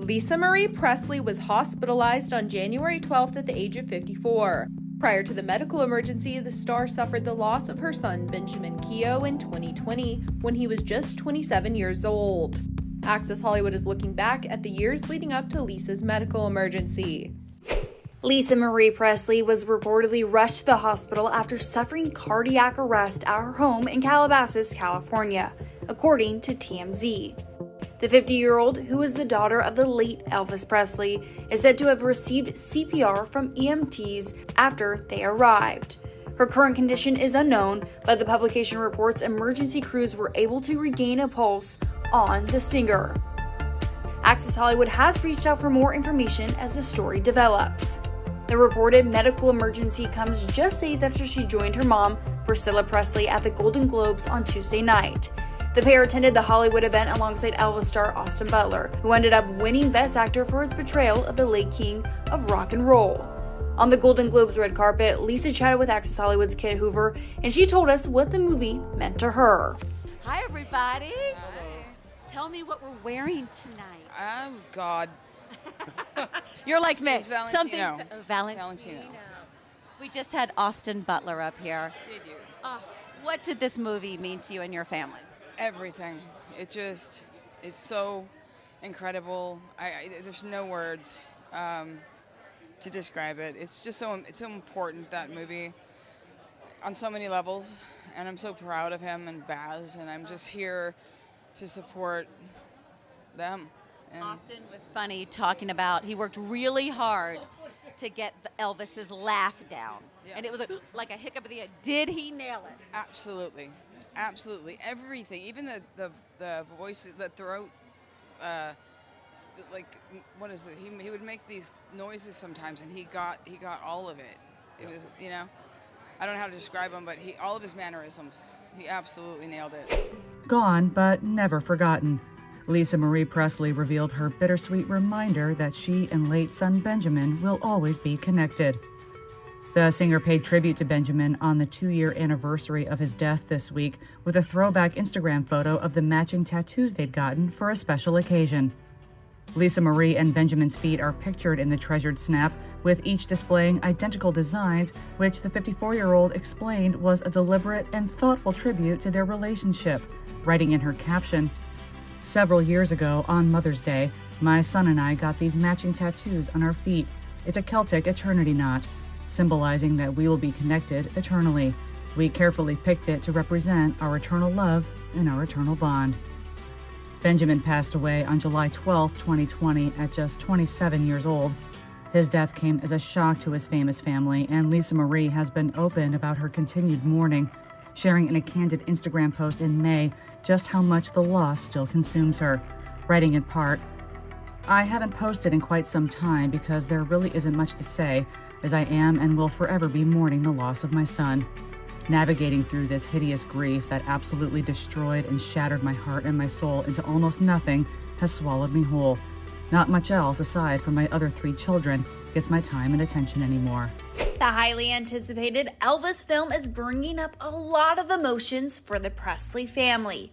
Lisa Marie Presley was hospitalized on January 12th at the age of 54. Prior to the medical emergency, the star suffered the loss of her son, Benjamin Keough, in 2020 when he was just 27 years old. Access Hollywood is looking back at the years leading up to Lisa's medical emergency. Lisa Marie Presley was reportedly rushed to the hospital after suffering cardiac arrest at her home in Calabasas, California, according to TMZ. The 50-year-old, who is the daughter of the late Elvis Presley, is said to have received CPR from EMTs after they arrived. Her current condition is unknown, but the publication reports emergency crews were able to regain a pulse on the singer. Access Hollywood has reached out for more information as the story develops. The reported medical emergency comes just days after she joined her mom, Priscilla Presley, at the Golden Globes on Tuesday night. The pair attended the Hollywood event alongside Elvis star Austin Butler, who ended up winning Best Actor for his portrayal of the late king of rock and roll. On the Golden Globes red carpet, Lisa chatted with Access Hollywood's Kit Hoover, and she told us what the movie meant to her. Hi, everybody. Hi. Tell me what we're wearing tonight. Oh, God. You're like me. It's Valentino. Something Valentino. We just had Austin Butler up here. Did you? What did this movie mean to you and your family? Everything. It's so incredible. There's no words to describe it. It's just so important, that movie, on so many levels. And I'm so proud of him and Baz, and I'm just here to support them. And Austin was funny talking about he worked really hard to get Elvis's laugh down. Yeah. And it was like a hiccup at the end. Did he nail it? Absolutely. Absolutely. Everything. Even the voice, the throat, like, what is it? He would make these noises sometimes, and he got all of it. It was, I don't know how to describe him, but all of his mannerisms, he absolutely nailed it. Gone, but never forgotten. Lisa Marie Presley revealed her bittersweet reminder that she and late son Benjamin will always be connected. The singer paid tribute to Benjamin on the 2-year anniversary of his death this week with a throwback Instagram photo of the matching tattoos they'd gotten for a special occasion. Lisa Marie and Benjamin's feet are pictured in the treasured snap, with each displaying identical designs, which the 54-year-old explained was a deliberate and thoughtful tribute to their relationship, writing in her caption, "Several years ago, on Mother's Day, my son and I got these matching tattoos on our feet. It's a Celtic eternity knot, symbolizing that we will be connected eternally. We carefully picked it to represent our eternal love and our eternal bond." Benjamin passed away on July 12, 2020, at just 27 years old. His death came as a shock to his famous family, and Lisa Marie has been open about her continued mourning, sharing in a candid Instagram post in May just how much the loss still consumes her, writing in part, "I haven't posted in quite some time because there really isn't much to say, as I am and will forever be mourning the loss of my son. Navigating through this hideous grief that absolutely destroyed and shattered my heart and my soul into almost nothing has swallowed me whole. Not much else, aside from my other 3 children, gets my time and attention anymore." The highly anticipated Elvis film is bringing up a lot of emotions for the Presley family.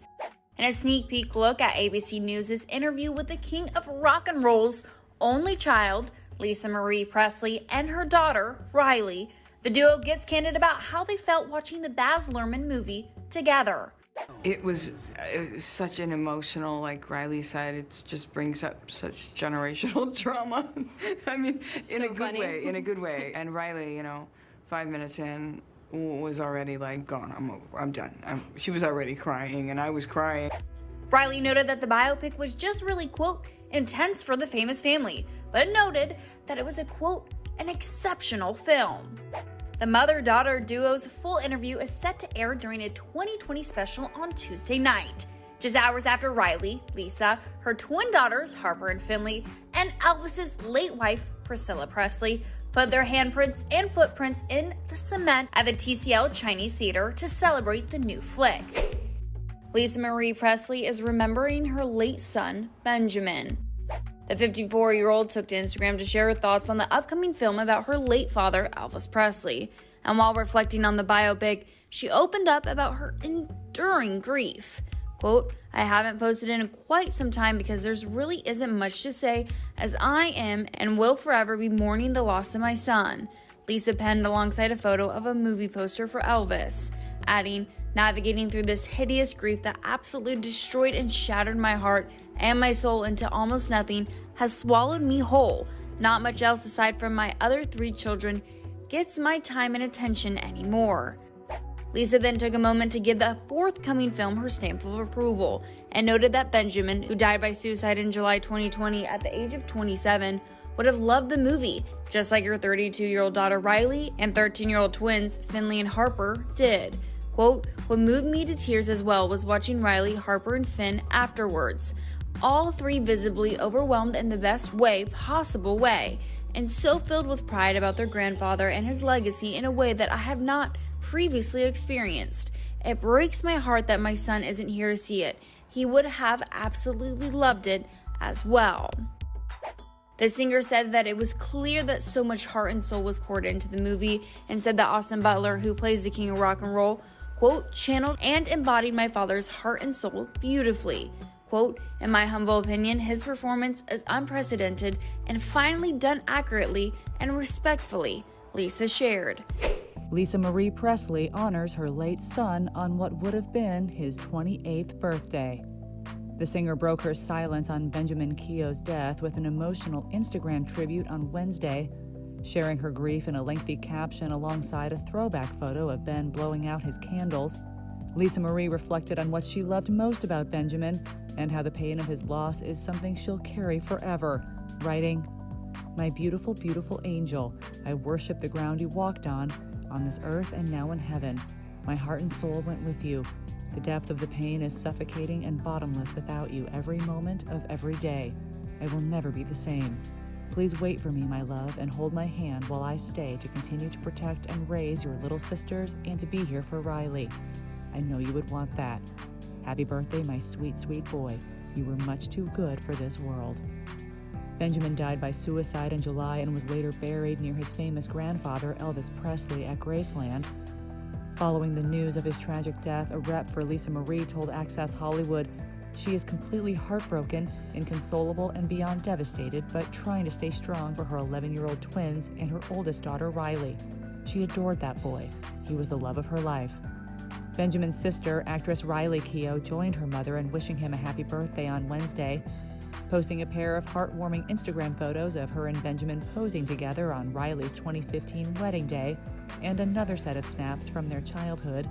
In a sneak peek look at ABC News' interview with the king of rock and roll's only child, Lisa Marie Presley, and her daughter, Riley, the duo gets candid about how they felt watching the Baz Luhrmann movie together. It was such an emotional, like Riley said, it just brings up such generational trauma. I mean, in a good way. And Riley, 5 minutes in, was already like, gone, I'm done. She was already crying, and I was crying. Riley noted that the biopic was just really, quote, intense for the famous family, but noted that it was a, quote, an exceptional film. The mother-daughter duo's full interview is set to air during a 2020 special on Tuesday night, just hours after Riley, Lisa, her twin daughters, Harper and Finley, and Elvis's late wife, Priscilla Presley, put their handprints and footprints in the cement at the TCL Chinese Theater to celebrate the new flick. Lisa Marie Presley is remembering her late son, Benjamin. The 54-year-old took to Instagram to share her thoughts on the upcoming film about her late father, Elvis Presley. And while reflecting on the biopic, she opened up about her enduring grief. Quote, I haven't posted in quite some time because there's really isn't much to say, as I am and will forever be mourning the loss of my son, Lisa penned alongside a photo of a movie poster for Elvis, adding, navigating through this hideous grief that absolutely destroyed and shattered my heart and my soul into almost nothing has swallowed me whole. Not much else aside from my other 3 children gets my time and attention anymore. Lisa then took a moment to give the forthcoming film her stamp of approval and noted that Benjamin, who died by suicide in July 2020 at the age of 27, would have loved the movie, just like her 32-year-old daughter Riley and 13-year-old twins Finley and Harper did. Quote, what moved me to tears as well was watching Riley, Harper, and Finn afterwards. All 3 visibly overwhelmed in the best possible way, and so filled with pride about their grandfather and his legacy in a way that I have not previously experienced. It breaks my heart that my son isn't here to see it. He would have absolutely loved it as well. The singer said that it was clear that so much heart and soul was poured into the movie, and said that Austin Butler, who plays the king of rock and roll, quote, channeled and embodied my father's heart and soul beautifully. Quote, in my humble opinion, his performance is unprecedented and finally done accurately and respectfully, Lisa shared. Lisa Marie Presley honors her late son on what would have been his 28th birthday. The singer broke her silence on Benjamin Keough's death with an emotional Instagram tribute on Wednesday, sharing her grief in a lengthy caption alongside a throwback photo of Ben blowing out his candles. Lisa Marie reflected on what she loved most about Benjamin and how the pain of his loss is something she'll carry forever, writing, my beautiful, beautiful angel, I worship the ground you walked on this earth and now in heaven. My heart and soul went with you. The depth of the pain is suffocating and bottomless without you every moment of every day. I will never be the same. Please wait for me, my love, and hold my hand while I stay to continue to protect and raise your little sisters and to be here for Riley. I know you would want that. Happy birthday, my sweet, sweet boy. You were much too good for this world. Benjamin died by suicide in July and was later buried near his famous grandfather, Elvis Presley, at Graceland. Following the news of his tragic death, a rep for Lisa Marie told Access Hollywood she is completely heartbroken, inconsolable, and beyond devastated, but trying to stay strong for her 11-year-old twins and her oldest daughter, Riley. She adored that boy. He was the love of her life. Benjamin's sister, actress Marie Keough, joined her mother in wishing him a happy birthday on Wednesday, posting a pair of heartwarming Instagram photos of her and Benjamin posing together on Riley's 2015 wedding day, and another set of snaps from their childhood.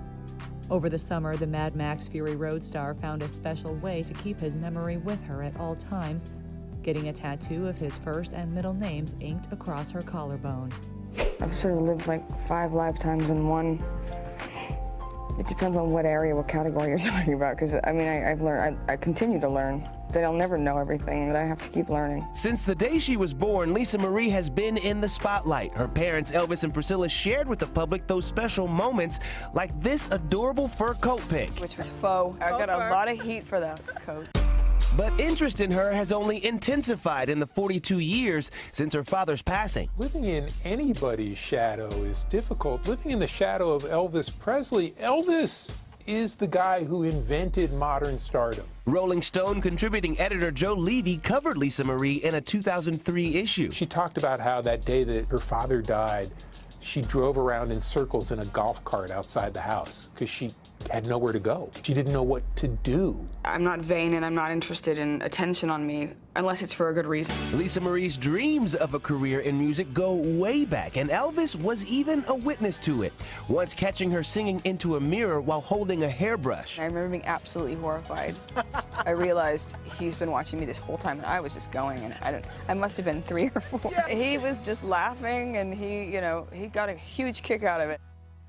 Over the summer, the Mad Max Fury Road star found a special way to keep his memory with her at all times, getting a tattoo of his first and middle names inked across her collarbone. I've sort of lived like 5 lifetimes in one. It depends on what area, what category you're talking about, because I mean, I've learned, I continue to learn. That I'll never know everything, that I have to keep learning. Since the day she was born, Lisa Marie has been in the spotlight. Her parents, Elvis and Priscilla, shared with the public those special moments, like this adorable fur coat pic. Which was faux. I got a lot of heat for that coat. But interest in her has only intensified in the 42 years since her father's passing. Living in anybody's shadow is difficult. Living in the shadow of Elvis Presley, Elvis is the guy who invented modern stardom. Rolling Stone contributing editor Joe Levy covered Lisa Marie in a 2003 issue. She talked about how that day that her father died, she drove around in circles in a golf cart outside the house because she had nowhere to go. She didn't know what to do. I'm not vain and I'm not interested in attention on me unless it's for a good reason. Lisa Marie's dreams of a career in music go way back, and Elvis was even a witness to it, once catching her singing into a mirror while holding a hairbrush. I remember being absolutely horrified. I realized he's been watching me this whole time, and I was just going, and I must have been 3 or 4. Yeah. He was just laughing, and he got a huge kick out of it.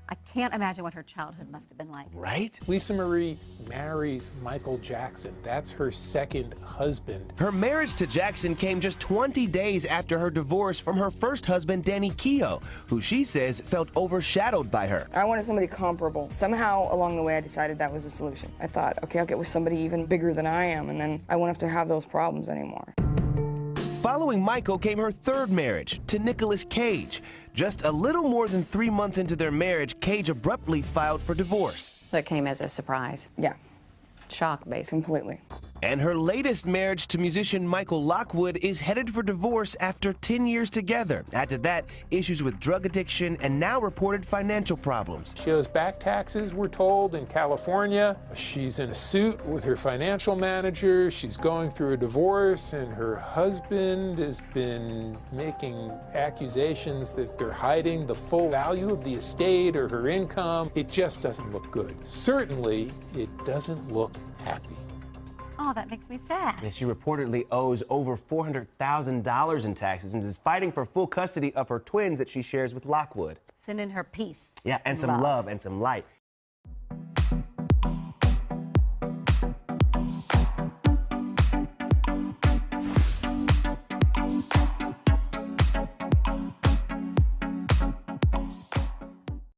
I can't imagine what her childhood must have been like. Right? Lisa Marie marries Michael Jackson. That's her second husband. Her marriage to Jackson came just 20 days after her divorce from her first husband, Benjamin Keough, who she says felt overshadowed by her. I wanted somebody comparable. Somehow along the way I decided that was the solution. I thought, okay, I'll get with somebody even bigger than I am, and then I won't have to have those problems anymore. Following Michael came her third marriage to Nicolas Cage. Just a little more than 3 months into their marriage, Cage abruptly filed for divorce. So it came as a surprise. Yeah. shock, basically, completely. And her latest marriage to musician Michael Lockwood is headed for divorce after 10 years together. Add to that, issues with drug addiction and now reported financial problems. She owes back taxes, we're told, in California. She's in a suit with her financial manager. She's going through a divorce, and her husband has been making accusations that they're hiding the full value of the estate or her income. It just doesn't look good. Certainly, it doesn't look happy. Oh, that makes me sad. And she reportedly owes over $400,000 in taxes and is fighting for full custody of her twins that she shares with Lockwood. Send in her peace. Yeah, and some love and some light.